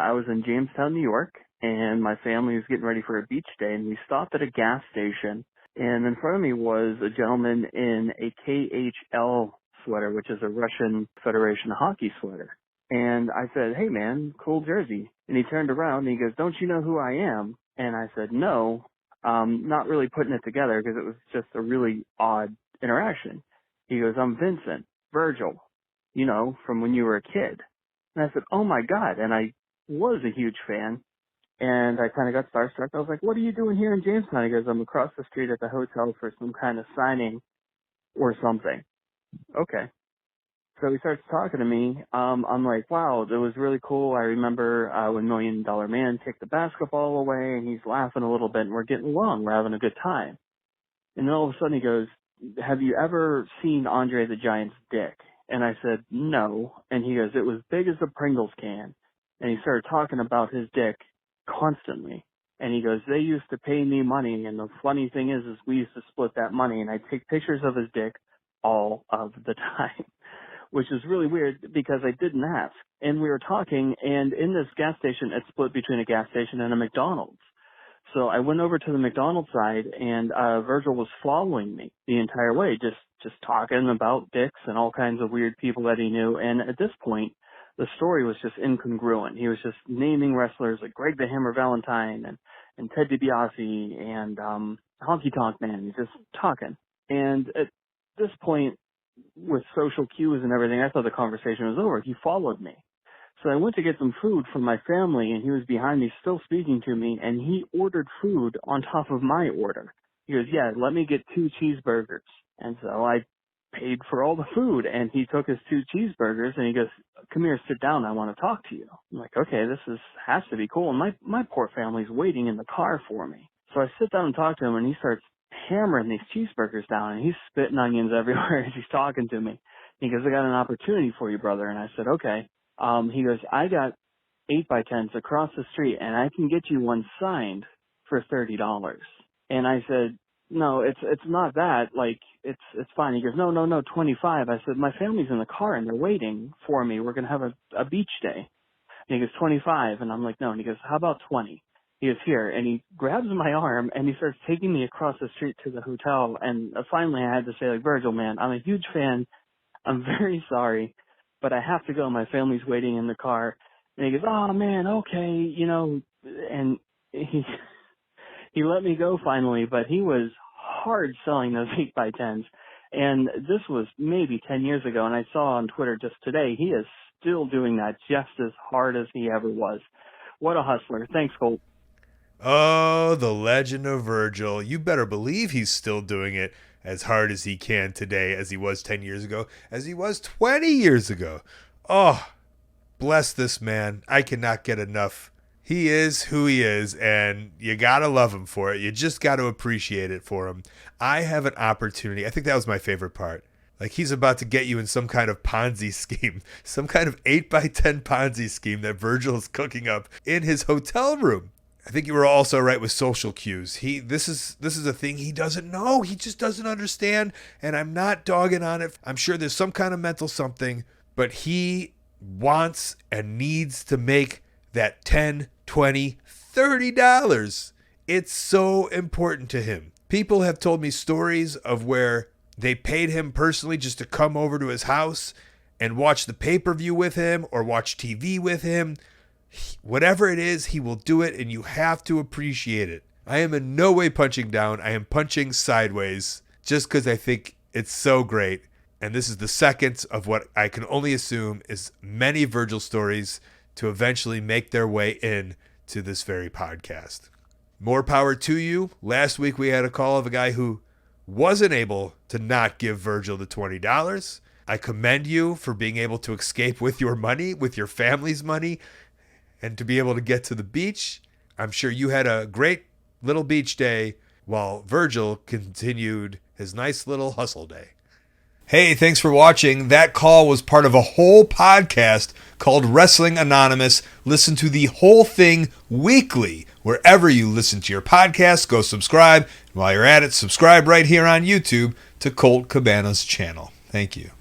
I was in Jamestown, New York, and my family was getting ready for a beach day, and we stopped at a gas station, and in front of me was a gentleman in a KHL sweater, which is a Russian Federation hockey sweater. And I said, "Hey man, cool jersey." And he turned around and he goes, "Don't you know who I am?" And I said, "No, not really putting it together because it was just a really odd interaction." He goes, "I'm Vincent, Virgil, you know, from when you were a kid." And I said, "Oh my God." And I was a huge fan. And I kind of got starstruck. I was like, "What are you doing here in Jamestown?" He goes, "I'm across the street at the hotel for some kind of signing or something." Okay. So he starts talking to me. I'm like, "Wow, that was really cool. I remember when Million Dollar Man kicked the basketball away," and he's laughing a little bit, and we're getting along. We're having a good time. And then all of a sudden he goes, "Have you ever seen Andre the Giant's dick?" And I said, "No." And he goes, "It was big as a Pringles can." And he started talking about his dick constantly. And he goes, "They used to pay me money, and the funny thing is we used to split that money, and I'd take pictures of his dick all of the time." Which is really weird because I didn't ask. And we were talking, and in this gas station, it's split between a gas station and a McDonald's. So I went over to the McDonald's side, and Virgil was following me the entire way, just talking about dicks and all kinds of weird people that he knew. And at this point, the story was just incongruent. He was just naming wrestlers like Greg the Hammer Valentine and Ted DiBiase and Honky Tonk Man. He's just talking. And at this point, with social cues and everything, I thought the conversation was over. He followed me. So I went to get some food from my family, and he was behind me still speaking to me, and he ordered food on top of my order. He goes, "Yeah, let me get 2 cheeseburgers." And so I paid for all the food, and he took his 2 cheeseburgers, and he goes, "Come here, sit down, I want to talk to you." I'm like, okay, has to be cool. And my poor family's waiting in the car for me. So I sit down and talk to him, and he starts hammering these cheeseburgers down, and he's spitting onions everywhere as he's talking to me. He goes, "I got an opportunity for you, brother." And I said, "Okay." He goes, "I got 8x10s across the street, and I can get you one signed for $30. And I said, "No, it's not that. Like, it's fine." He goes, No, 25. I said, "My family's in the car, and they're waiting for me. We're going to have a beach day." And he goes, 25. And I'm like, "No." And he goes, "How about 20? He goes, "Here." And he grabs my arm, and he starts taking me across the street to the hotel. And finally I had to say, like, "Virgil, man, I'm a huge fan. I'm very sorry, but I have to go. My family's waiting in the car." And he goes, "Oh, man, okay, you know." And he let me go finally, but he was hard selling those 8x10s. And this was maybe 10 years ago, and I saw on Twitter just today, he is still doing that just as hard as he ever was. What a hustler. Thanks, Colt. Oh, the legend of Virgil. You better believe he's still doing it as hard as he can today, as he was 10 years ago, as he was 20 years ago. Oh, bless this man. I cannot get enough. He is who he is, and you got to love him for it. You just got to appreciate it for him. I have an opportunity. I think that was my favorite part. Like, he's about to get you in some kind of Ponzi scheme, some kind of 8x10 Ponzi scheme that Virgil is cooking up in his hotel room. I think you were also right with social cues. This is a thing he doesn't know. He just doesn't understand, and I'm not dogging on it. I'm sure there's some kind of mental something, but he wants and needs to make that $10, $20, $30. It's so important to him. People have told me stories of where they paid him personally just to come over to his house and watch the pay-per-view with him or watch TV with him. Whatever it is, he will do it, and you have to appreciate it. I am in no way punching down. I am punching sideways just because I think it's so great. And this is the second of what I can only assume is many Virgil stories to eventually make their way in to this very podcast. More power to you. Last week we had a call of a guy who wasn't able to not give Virgil the $20. I commend you for being able to escape with your money, with your family's money, and to be able to get to the beach. I'm sure you had a great little beach day while Virgil continued his nice little hustle day. Hey, thanks for watching. That call was part of a whole podcast called Wrestling Anonymous. Listen to the whole thing weekly. Wherever you listen to your podcast, go subscribe. And while you're at it, subscribe right here on YouTube to Colt Cabana's channel. Thank you.